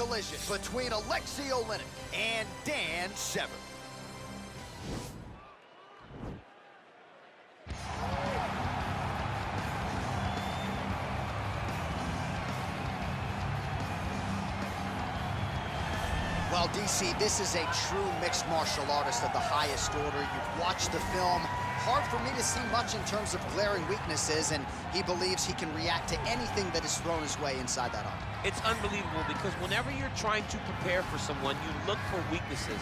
collision between Aleksei Oleinik and Dan Severn. Well, DC, this is a true mixed martial artist of the highest order. You've watched the film. Hard for me to see much in terms of glaring weaknesses, and he believes he can react to anything that is thrown his way inside that arm. It's unbelievable because whenever you're trying to prepare for someone, you look for weaknesses.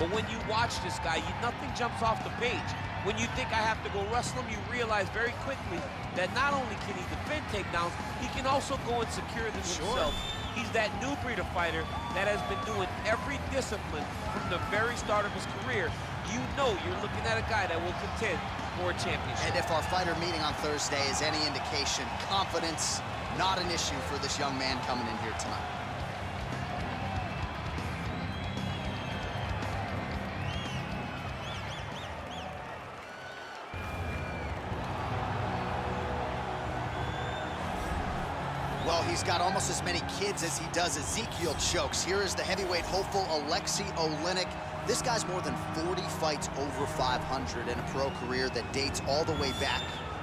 But when you watch this guy, nothing jumps off the page. When you think I have to go wrestle him, you realize very quickly that not only can he defend takedowns, he can also go and secure them himself. He's that new breed of fighter that has been doing every discipline from the very start of his career. You know you're looking at a guy that will contend for a championship. And if our fighter meeting on Thursday is any indication, confidence, not an issue for this young man coming in here tonight. Well, he's got almost as many kids as he does Ezekiel chokes. Here is the heavyweight hopeful, Aleksei Oleinik. This guy's more than 40 fights over 500 in a pro career that dates all the way back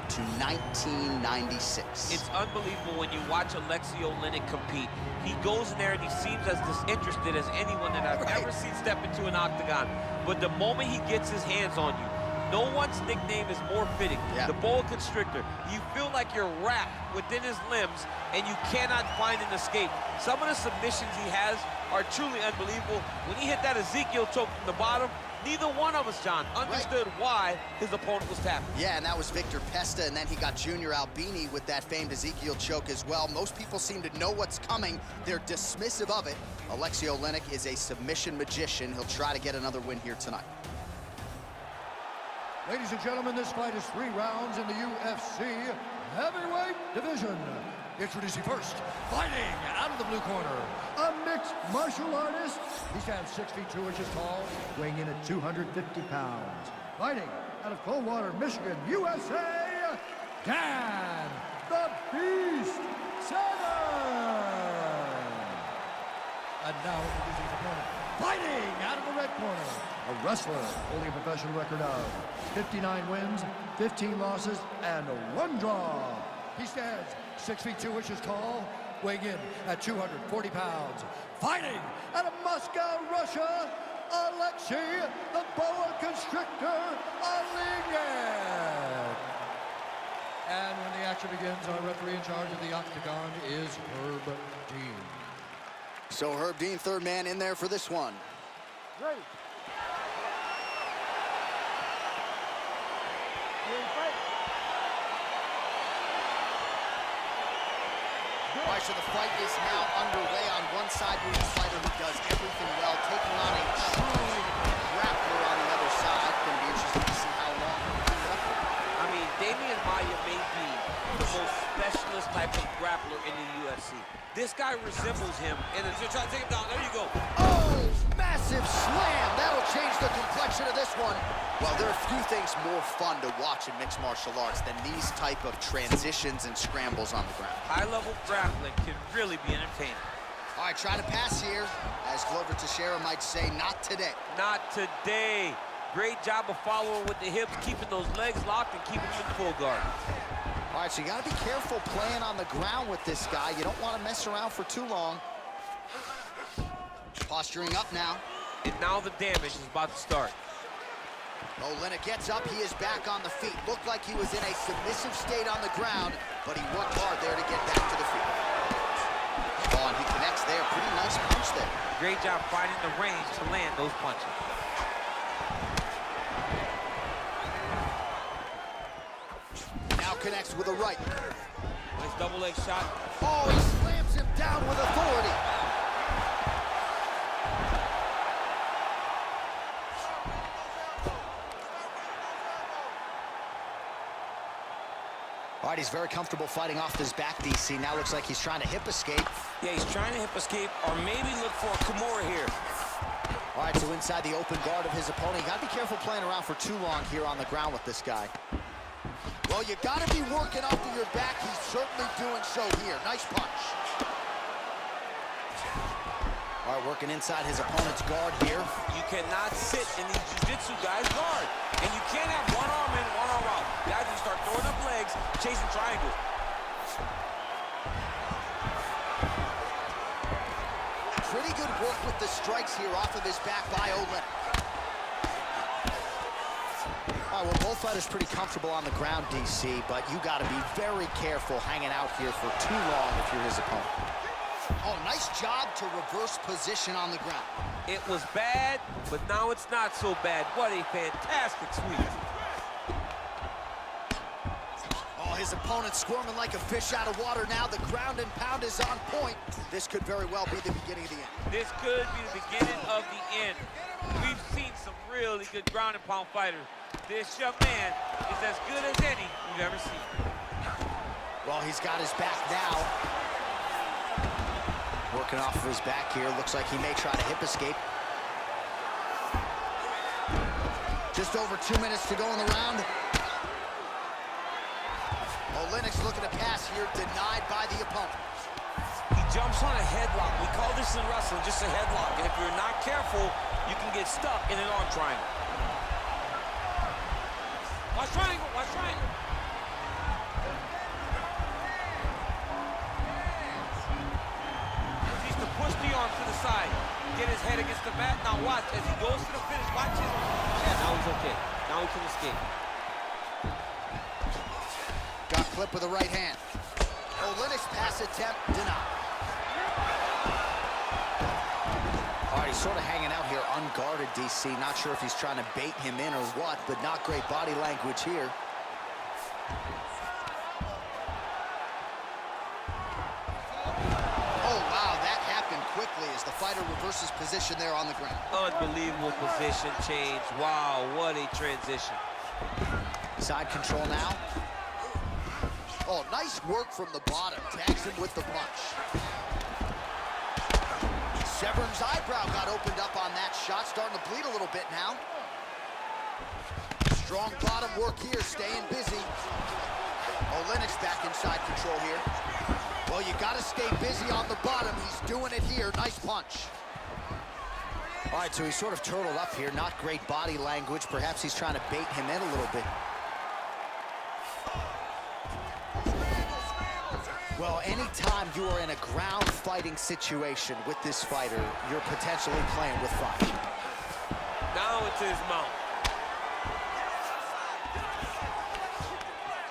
to 1996. It's unbelievable when you watch Aleksei Oleinik compete. He goes in there and he seems as disinterested as anyone that I've ever seen step into an octagon. But the moment he gets his hands on you, no one's nickname is more fitting. The boa constrictor. You feel like you're wrapped within his limbs and you cannot find an escape. Some of the submissions he has are truly unbelievable. When he hit that Ezekiel choke from the bottom, neither one of us, John, understood why his opponent was tapping. Yeah, and that was Victor Pesta, and then he got Junior Albini with that famed Ezekiel choke as well. Most people seem to know what's coming. They're dismissive of it. Aleksei Oleinik is a submission magician. He'll try to get another win here tonight. Ladies and gentlemen, this fight is 3 rounds in the UFC heavyweight division. Introducing first, fighting out of the blue corner, a mixed martial artist. He stands 6 feet 2 inches tall, weighing in at 250 pounds. Fighting out of Coldwater, Michigan, USA, Dan the Beast Severn. And now introducing his opponent, fighting out of the red corner, a wrestler holding a professional record of 59 wins, 15 losses, and 1 draw. He stands 6 feet 2 inches tall, weighing in at 240 pounds. Fighting out of Moscow, Russia, Aleksei the Boa Constrictor Oleinik. And when the action begins, our referee in charge of the octagon is Herb Dean. So Herb Dean, third man in there for this one. Great. All right, so the fight is now underway. On one side, we have a fighter who does everything well, taking on a true grappler on the other side. Going to be interesting to see how long he can keep up with. I mean, Damian Maia may be the most specialist type of grappler in the UFC. This guy resembles him, and if you're trying to take him down, there you go. Oh, massive slam. That'll change the complexion of this one. Well, there are few things more fun to watch in mixed martial arts than these type of transitions and scrambles on the ground. High-level grappling can really be entertaining. All right, trying to pass here. As Glover Teixeira might say, not today. Not today. Great job of following with the hips, keeping those legs locked and keeping them in full guard. All right, so you got to be careful playing on the ground with this guy. You don't want to mess around for too long. Posturing up now. And now the damage is about to start. Oleinik gets up, he is back on the feet. Looked like he was in a submissive state on the ground, but he worked hard there to get back to the feet. Oh, and he connects there. Pretty nice punch there. Great job finding the range to land those punches. Now connects with a right. Nice double leg shot. Oh, he slams him down with authority. All right, he's very comfortable fighting off his back, DC. Now looks like he's trying to hip escape. Yeah, he's trying to hip escape or maybe look for a Kimura here. All right, so inside the open guard of his opponent. You got to be careful playing around for too long here on the ground with this guy. Well, you got to be working off of your back. He's certainly doing so here. Nice punch. All right, working inside his opponent's guard here. You cannot sit in these jiu-jitsu guys' guard. And you can't have one arm in, one arm out. Guys will start throwing up legs, chasing triangles. Pretty good work with the strikes here off of his back by Oleinik. All right, well, both fighters pretty comfortable on the ground, DC, but you got to be very careful hanging out here for too long if you're his opponent. Oh, nice job to reverse position on the ground. It was bad, but now it's not so bad. What a fantastic sweep. Oh, his opponent squirming like a fish out of water now. The ground and pound is on point. This could very well be the beginning of the end. This could be the beginning of the end. We've seen some really good ground and pound fighters. This young man is as good as any we've ever seen. Well, he's got his back now. Working off of his back here. Looks like he may try to hip escape. Just over 2 minutes to go in the round. Oleinik's looking to pass here, denied by the opponent. He jumps on a headlock. We call this in wrestling just a headlock. And if you're not careful, you can get stuck in an arm triangle. Watch triangle, watch triangle. Needs to push the arm to the side. Get his head against the mat. Now watch, as he goes to the finish, watch his... Yeah, now he's okay. Now he can escape. Got clipped with the right hand. Oleinik's pass attempt denied. All right, he's sort of hanging out here unguarded, DC. Not sure if he's trying to bait him in or what, but not great body language here. Oh, wow, that happened quickly as the fighter reverses position there on the ground. Unbelievable position change. Wow, what a transition. Side control now. Oh, nice work from the bottom. Tags him with the punch. Severn's eyebrow got opened up on that shot. Starting to bleed a little bit now. Strong bottom work here, staying busy. Oleinik's back inside control here. Well, you got to stay busy on the bottom. He's doing it here. Nice punch. All right, so he's sort of turtled up here. Not great body language. Perhaps he's trying to bait him in a little bit. Well, anytime you are in a ground fighting situation with this fighter, you're potentially playing with fire. Now it's his mouth.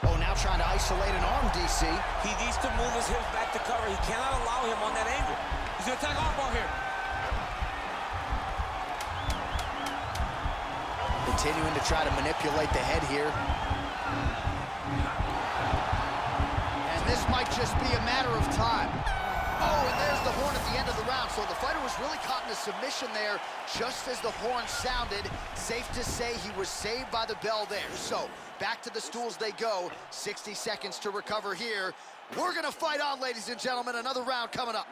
Oh, now trying to isolate an arm, DC. He needs to move his hips back to cover. He cannot allow him on that angle. He's gonna attack armbar here. Continuing to try to manipulate the head here. This might just be a matter of time. Oh, and there's the horn at the end of the round. So the fighter was really caught in a submission there just as the horn sounded. Safe to say he was saved by the bell there. So back to the stools they go. 60 seconds to recover here. We're going to fight on, ladies and gentlemen. Another round coming up.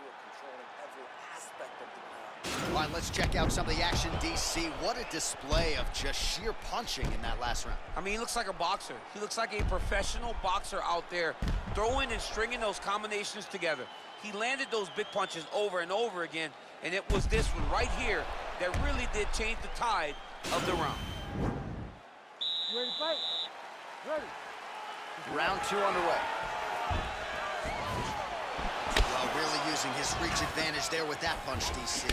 All right, let's check out some of the action, DC. What a display of just sheer punching in that last round. I mean, he looks like a boxer. He looks like a professional boxer out there, throwing and stringing those combinations together. He landed those big punches over and over again, and it was this one right here that really did change the tide of the round. You ready to fight? Ready. Round 2 underway. Well, really using his reach advantage there with that punch, DC.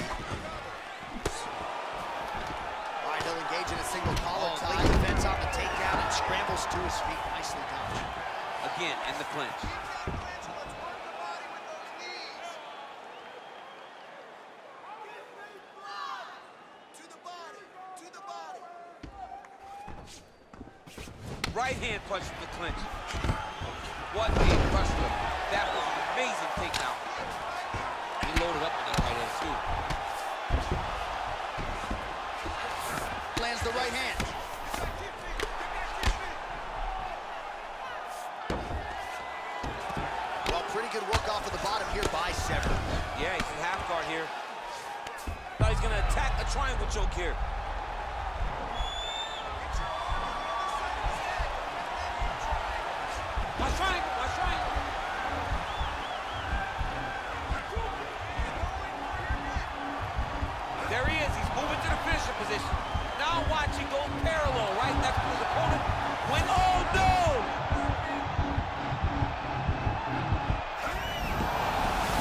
All right, he'll engage in a single collar tie. Defends on the takedown and scrambles to his feet. Nicely done. Again, in the clinch. Right hand punch from the clinch. What a wrestler. That was an amazing takedown. He loaded up on that right hand, too. Lands the right hand. Well, pretty good work off of the bottom here by Severn. Yeah, he's in half guard here. Thought he's going to attack a triangle choke here. Watch triangle, watch triangle. go parallel, right? That's what his opponent went. Oh, no!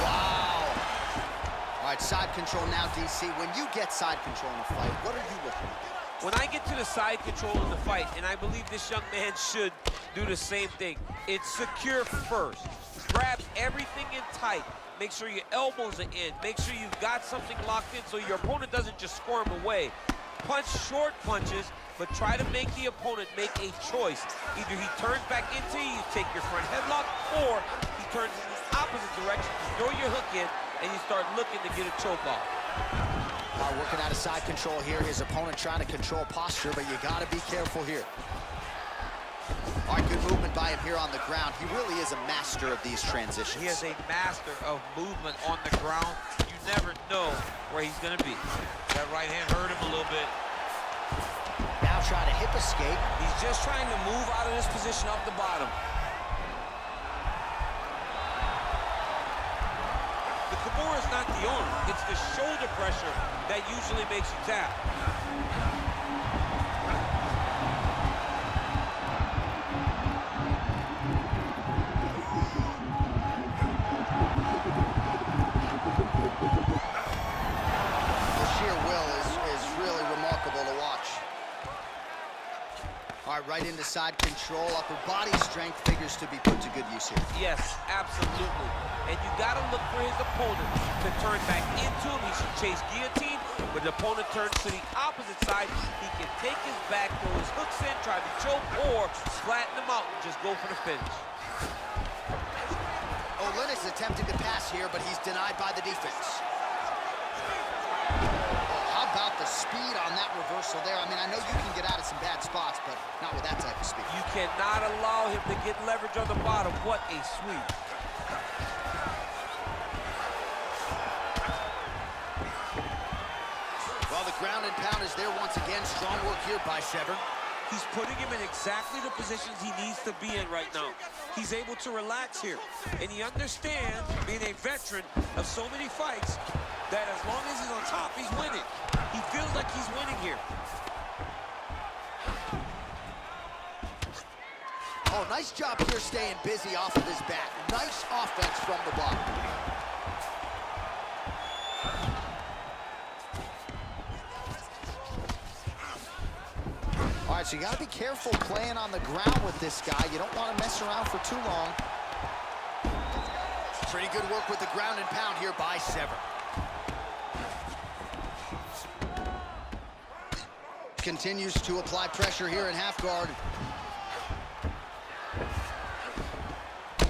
Wow. All right, side control now, DC. When you get side control in a fight, what are you looking at? When I get to the side control in the fight, and I believe this young man should do the same thing, it's secure first. Grab everything in tight. Make sure your elbows are in. Make sure you've got something locked in so your opponent doesn't just squirm away. Punch short punches, but try to make the opponent make a choice. Either he turns back into you, take your front headlock, or he turns in the opposite direction, you throw your hook in, and you start looking to get a choke off. Working out of side control here. His opponent trying to control posture, but you got to be careful here. All right, good movement by him here on the ground. He really is a master of these transitions. He is a master of movement on the ground. You never know where he's going to be. That right hand hurt him a little bit. Now trying to hip escape. He's just trying to move out of this position off the bottom. The Kimura is not the arm. It's the shoulder pressure that usually makes you tap. All right, right into side control. Upper body strength figures to be put to good use here. Yes, absolutely. And you got to look for his opponent to turn back into him. He should chase guillotine, but the opponent turns to the opposite side. He can take his back, throw his hooks in, try to choke, or flatten him out and just go for the finish. Oleinik's attempting to pass here, but he's denied by the defense. About the speed on that reversal there. I mean, I know you can get out of some bad spots, but not with that type of speed. You cannot allow him to get leverage on the bottom. What a sweep. Well, the ground and pound is there once again. Strong work here by Severn. He's putting him in exactly the positions he needs to be in right now. He's able to relax here. And he understands, being a veteran of so many fights, that as long as he's on top, he's winning. He feels like he's winning here. Oh, nice job here staying busy off of his back. Nice offense from the bottom. All right, so you got to be careful playing on the ground with this guy. You don't want to mess around for too long. Pretty good work with the ground and pound here by Severn. Continues to apply pressure here in half guard.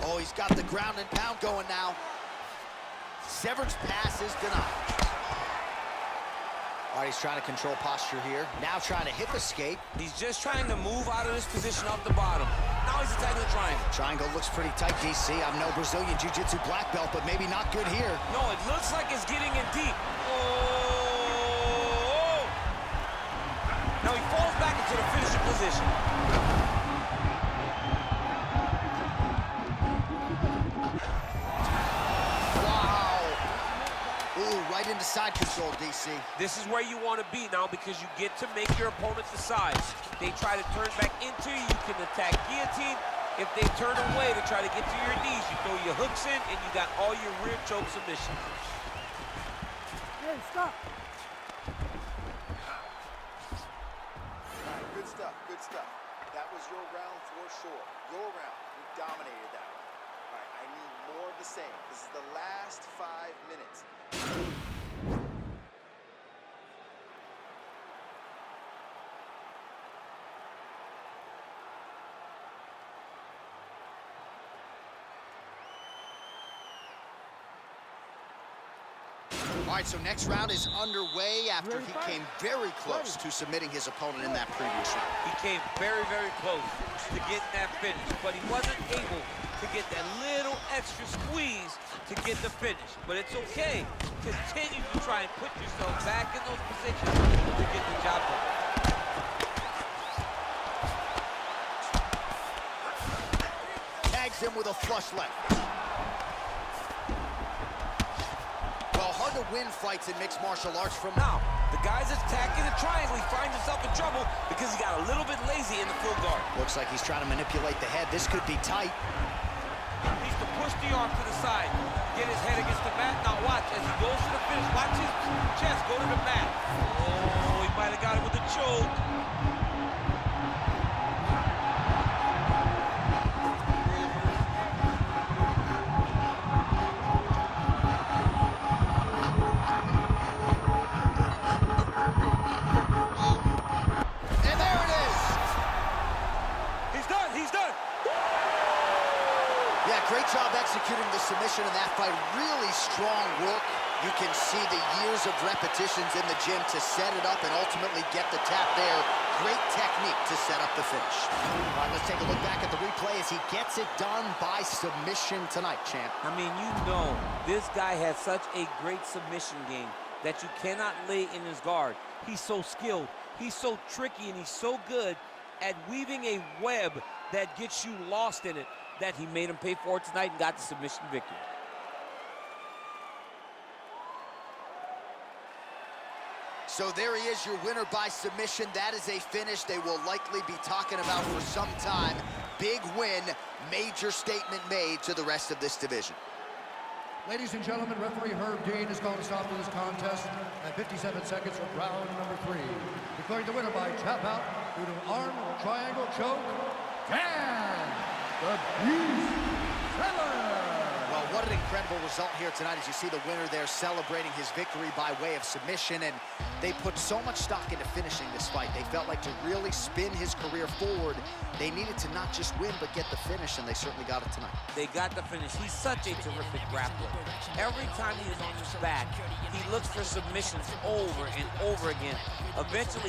Oh, he's got the ground and pound going now. Severn's pass is denied. All right, he's trying to control posture here. Now trying to hip escape. He's just trying to move out of this position off the bottom. Now he's attacking the triangle. Triangle looks pretty tight, DC. I'm no Brazilian Jiu-Jitsu black belt, but maybe not good here. No, it looks like it's getting in deep. Now he falls back into the finishing position. Wow. Ooh, right into side control, DC. This is where you want to be now because you get to make your opponent decide. They try to turn back into you, you can attack guillotine. If they turn away to try to get to your knees, you throw your hooks in and you got all your rear choke submissions. Hey, stop. Good stuff, good stuff. That was your round for sure. Your round. You dominated that one. All right, I need more of the same. This is the last 5 minutes. All right, so next round is underway after he came very close to submitting his opponent in that previous round. He came very, very close to getting that finish, but he wasn't able to get that little extra squeeze to get the finish. But it's okay. Continue to try and put yourself back in those positions to get the job done. Tags him with a flush left. Well, hard to to win fights in mixed martial arts from Now, the guy's attacking the triangle. He finds himself in trouble because he got a little bit lazy in the full guard. Looks like he's trying to manipulate the head. This could be tight. He needs to push the arm to the side, get his head against the mat. Now watch, as he goes to the finish, watch his chest go to the mat. Oh, he might have got it with a choke. And there it is. He's done. He's done. Yeah, great job executing the submission in that fight. Really strong work. You can see the years of repetitions in the gym to set it up and ultimately get the tap there. Great technique to set up the finish. All right, let's take a look back at the replay as he gets it done by submission tonight, champ. I mean, you know, this guy has such a great submission game that you cannot lay in his guard. He's so skilled, he's so tricky, and he's so good at weaving a web that gets you lost in it that he made him pay for it tonight and got the submission victory. So there he is, your winner by submission. That is a finish they will likely be talking about for some time. Big win, major statement made to the rest of this division. Ladies and gentlemen, referee Herb Dean has called a stop to this contest at 57 seconds of round number 3. Declaring the winner by tap out due to an arm triangle choke, Dan Severn. Well, what an incredible result here tonight as you see the winner there celebrating his victory by way of submission, and they put so much stock into finishing this fight. They felt like to really spin his career forward, they needed to not just win, but get the finish, and they certainly got it tonight. They got the finish. He's such a terrific grappler. Every time he is on his back, he looks for submissions over and over again. Eventually,